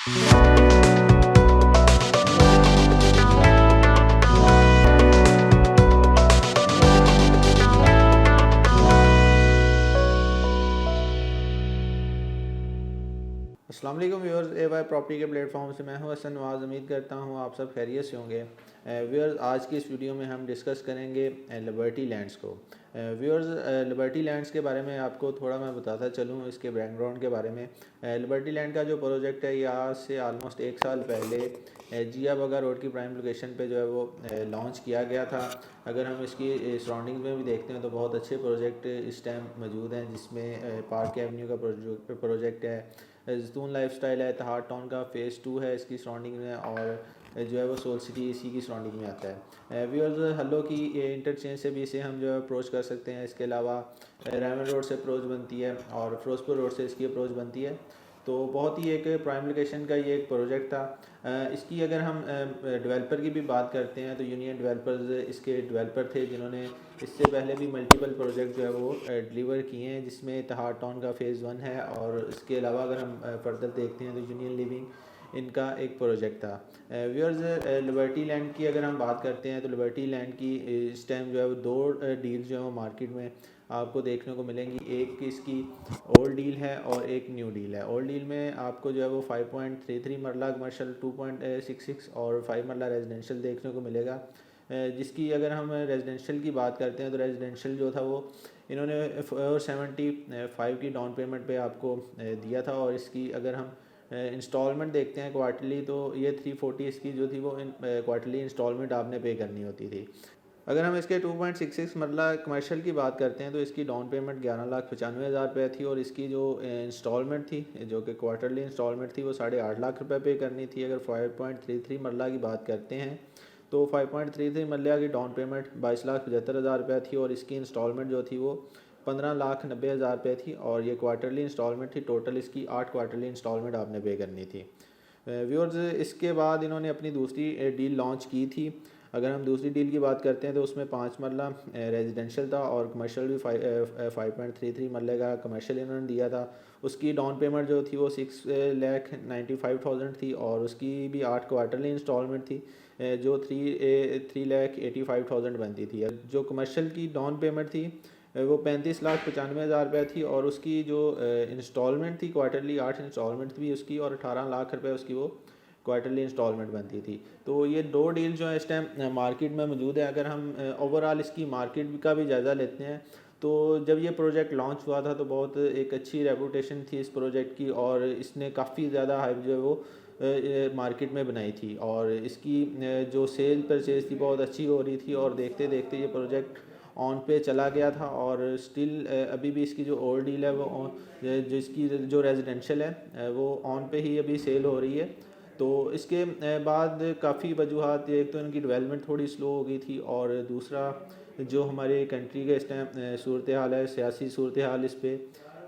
अस्सलाम वालेकुम व्यूअर्स, ए Y property के प्लेटफॉर्म से मैं हूं हसन नवाज़। उम्मीद करता हूं आप सब खैरियत से होंगे। व्यूअर्स, आज की इस वीडियो में हम डिस्कस करेंगे लिबर्टी लैंड्स को। व्यूअर्स, लिबर्टी लैंड्स के बारे में आपको थोड़ा मैं बताता चलूं, इसके बैकग्राउंड के बारे में। लिबर्टी लैंड का जो प्रोजेक्ट है, ये आज से आलमोस्ट 1 साल पहले जिया बगा रोड की प्राइम लोकेशन पे जो है वो लॉन्च किया गया था। अगर हम इसकी सराउंडिंग में भी देखते हैं तो बहुत अच्छे प्रोजेक्ट इस टाइम मौजूद हैं, जिसमें पार्क एवेन्यू का प्रोजेक्ट है, जैतून लाइफस्टाइल है, तहार टाउन का फ़ेज़ 2 है इसकी सराउंडिंग में, और जो है वो सोल सिटी इसी की सराउंडिंग में आता है। व्यूअर्स, हल्लो की इंटरचेंज से भी इसे हम जो है अप्रोच कर सकते हैं। इसके अलावा रेमन रोड से अप्रोच बनती है और फिरोजपुर रोड से इसकी अप्रोच बनती है। तो बहुत ही एक प्राइम लोकेशन का ये एक प्रोजेक्ट था। इसकी अगर हम डेवलपर की भी बात करते हैं तो यूनियन डेवलपर्स इसके डेवलपर थे, जिन्होंने इससे पहले भी मल्टीपल प्रोजेक्ट जो है वो डिलीवर किए हैं, जिसमें तहार टाउन का फ़ेज़ 1 है। और इसके अलावा अगर हम फर्दर देखते हैं तो यूनियन लिविंग इनका एक प्रोजेक्ट था। व्यूअर्स, लिबर्टी लैंड की अगर हम बात करते हैं तो लिबर्टी लैंड की इस टाइम जो है वो 2 डील जो है वो मार्केट में आपको देखने को मिलेंगी। एक इसकी ओल्ड डील है और एक न्यू डील है। ओल्ड डील में आपको जो है वो 5.33 मरला कमर्शल, 2.66 और 5 मरला रेजिडेंशियल देखने को मिलेगा। जिसकी अगर हम रेजिडेंशियल की बात करते हैं तो रेजिडेंशियल जो था वो इन्होंने 475 की डाउन पेमेंट पे आपको दिया था। और इसकी अगर हम इंस्टॉलमेंट देखते हैं क्वार्टरली, तो ये 340 इसकी जो थी वो क्वार्टरली इंस्टॉलमेंट आपने पे करनी होती थी। अगर हम इसके 2.66 मरला कमर्शियल की बात करते हैं तो इसकी डाउन पेमेंट 11,95,000 रुपये थी, और इसकी जो इंस्टॉलमेंट थी, जो कि क्वार्टरली इंस्टॉलमेंट थी, वो 8.5 लाख रुपये पे करनी थी। अगर 5.33 मरला की बात करते हैं तो 5.33 मरला की डाउन पेमेंट 22,75,000 रुपये थी, और इसकी इंस्टॉलमेंट जो थी वो 15,90,000 रुपये थी, और ये क्वार्टरली इंस्टॉलमेंट थी। टोटल इसकी 8 क्वार्टरली इंस्टॉलमेंट आपने पे करनी थी। व्यूअर्स, इसके बाद इन्होंने अपनी दूसरी डील लॉन्च की थी। अगर हम दूसरी डील की बात करते हैं तो उसमें 5 मरला रेजिडेंशियल था, और कमर्शियल भी 5.33 मरले का कमर्शियल इन्होंने दिया था। उसकी डाउन पेमेंट जो थी वो 6,95,000 थी, और उसकी भी 8 क्वार्टरली इंस्टॉलमेंट थी, जो 3,85,000 बनती थी। जो कमर्शियल की डाउन पेमेंट थी वो 35,95,000 रुपये थी, और उसकी जो इंस्टॉलमेंट थी क्वार्टरली 8 इंस्टॉलमेंट थी उसकी, और 18 लाख रुपए उसकी वो क्वार्टरली इंस्टॉलमेंट बनती थी। तो ये 2 डील जो है इस टाइम मार्केट में मौजूद है। अगर हम ओवरऑल इसकी मार्केट का भी जायज़ा लेते हैं तो जब ये प्रोजेक्ट लॉन्च हुआ था तो बहुत एक अच्छी रेपूटेशन थी इस प्रोजेक्ट की, और इसने काफ़ी ज़्यादा हाइप जो है वो मार्केट में बनाई थी, और इसकी जो सेल परचेज थी बहुत अच्छी हो रही थी। और देखते देखते ये प्रोजेक्ट ऑन पे चला गया था, और स्टिल अभी भी इसकी जो ओल्ड डील है वो जिसकी जो रेजिडेंशियल है वो ऑन पे ही अभी सेल हो रही है। तो इसके बाद काफ़ी वजूहत, एक तो इनकी डेवलपमेंट थोड़ी स्लो हो गई थी, और दूसरा जो हमारे कंट्री का इस टाइम सूरत हाल है, सियासी सूरत हाल इस पर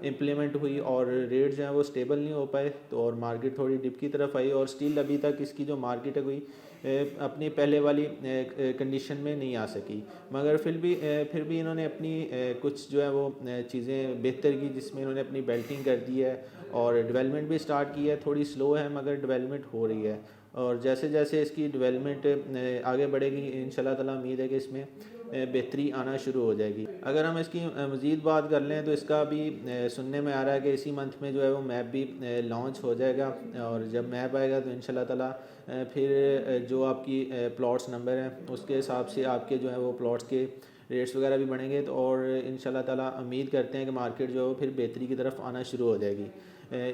इम्प्लीमेंट हुई, और रेट जो है वो स्टेबल नहीं हो पाए, तो और मार्केट थोड़ी डिप की तरफ आई, और स्टिल अभी तक इसकी जो मार्केट है कोई अपनी पहले वाली कंडीशन में नहीं आ सकी। मगर फिर भी इन्होंने अपनी कुछ जो है वो चीज़ें बेहतर की, जिसमें इन्होंने अपनी बेल्टिंग कर दी है, और डेवलपमेंट भी स्टार्ट की है। थोड़ी स्लो है मगर डेवलपमेंट हो रही है, और जैसे जैसे इसकी डेवलपमेंट आगे बढ़ेगी इंशाल्लाह ताला उम्मीद है कि इसमें बेहतरी आना शुरू हो जाएगी। अगर हम इसकी मज़ीद बात कर लें तो इसका भी सुनने में आ रहा है कि इसी मंथ में जो है वो मैप भी लॉन्च हो जाएगा, और जब मैप आएगा तो इंशाल्लाह ताला फिर जो आपकी प्लॉट्स नंबर हैं उसके हिसाब से आपके जो है वो प्लॉट्स के रेट्स वगैरह भी बढ़ेंगे। तो और इंशाल्लाह ताला उम्मीद करते हैं कि मार्केट जो है फिर बेहतरी की तरफ आना शुरू हो जाएगी।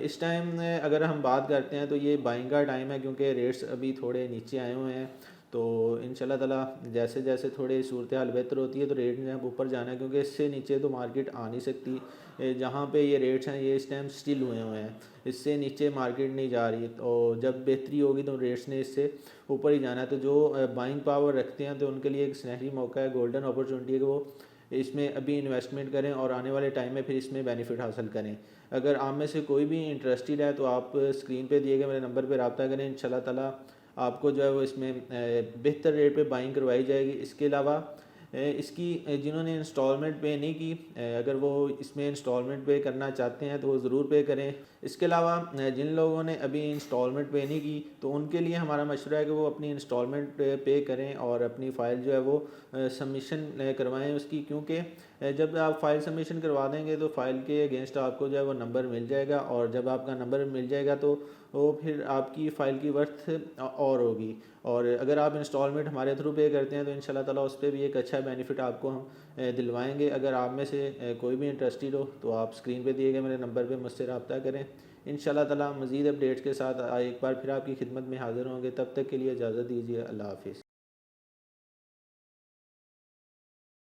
इस टाइम अगर हम बात करते हैं तो ये बाइंग का टाइम है, क्योंकि रेट्स अभी थोड़े नीचे आए हुए हैं। तो इंशाल्लाह ताला जैसे जैसे थोड़ी सूरत हाल बेहतर होती है तो रेट जो है ऊपर जाना है, क्योंकि इससे नीचे तो मार्केट आ नहीं सकती। जहाँ पे ये रेट्स हैं ये इस टाइम स्टिल हुए हुए हैं, इससे नीचे मार्केट नहीं जा रही। तो जब बेहतरी होगी तो रेट्स ने इससे ऊपर ही जाना है। तो जो बाइंग पावर रखते हैं तो उनके लिए एक सुनहरी मौका है, गोल्डन अपॉर्चुनिटी है कि वो इसमें अभी इन्वेस्टमेंट करें और आने वाले टाइम में फिर इसमें बेनिफिट हासिल करें। अगर आप में से कोई भी इंटरेस्टेड है तो आप स्क्रीन पे दिए गए मेरे नंबर पे रब्ता करें, इंशाल्लाह ताला आपको जो है वो इसमें बेहतर रेट पे बाइंग करवाई जाएगी। इसके अलावा इसकी जिन्होंने इंस्टॉलमेंट पे नहीं की, अगर वो इसमें इंस्टॉलमेंट पे करना चाहते हैं तो वो ज़रूर पे करें। इसके अलावा जिन लोगों ने अभी इंस्टॉलमेंट पे नहीं की तो उनके लिए हमारा मशवरा है कि वो अपनी इंस्टॉलमेंट पे करें और अपनी फ़ाइल जो है वो सबमिशन करवाएं उसकी, क्योंकि जब आप फ़ाइल सबमिशन करवा देंगे तो फ़ाइल के अगेंस्ट आपको जो है वो नंबर मिल जाएगा, और जब आपका नंबर मिल जाएगा तो वो फिर आपकी फ़ाइल की वर्थ और होगी। और अगर आप इंस्टॉलमेंट हमारे थ्रू पे करते हैं तो इंशाल्लाह ताला उस पर भी एक अच्छा बेनिफिट आपको हम दिलवाएंगे। अगर आप में से कोई भी इंटरेस्टेड हो तो आप स्क्रीन पे दिए गए मेरे नंबर पे मुझसे रब्ता करें। इंशाल्लाह ताला मज़ीद अपडेट्स के साथ एक बार फिर आपकी खिदमत में हाज़िर होंगे। तब तक के लिए इजाज़त दीजिए। अल्लाह हाफ़िज़।